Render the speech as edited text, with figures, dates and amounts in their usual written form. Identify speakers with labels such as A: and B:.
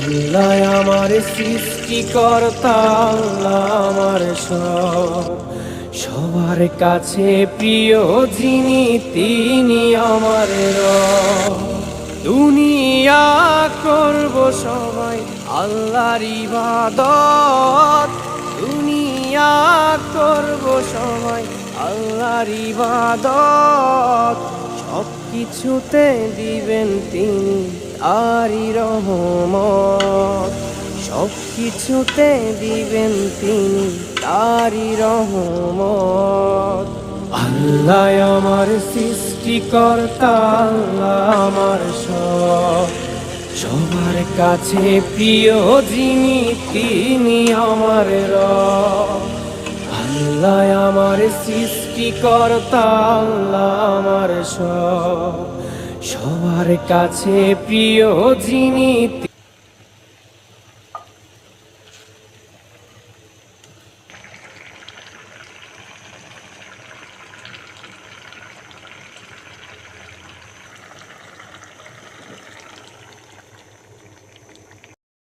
A: আল্লাহ আমার সৃষ্টিকর্তা, আল্লাহ আমার সব, সবার কাছে প্রিয় যিনি তিনি আমার রব। দুনিয়া করব সবাই আল্লাহর ইবাদত, দুনিয়া করব সবাই আল্লাহর ইবাদত, সব কিছুতে দিবেন তিনি তারই রহমত, সব কিছুতে দিবেন তিনি তারই রহমত। আল্লাহ আমার সৃষ্টিকর্তা, আল্লাহ আমার সব, সবার কাছে প্রিয় যিনি তিনি আমার রব। আল্লাহ আমার সৃষ্টিকর্তা, আল্লাহ আমার সব, সবার কাছে প্রিয় যিনি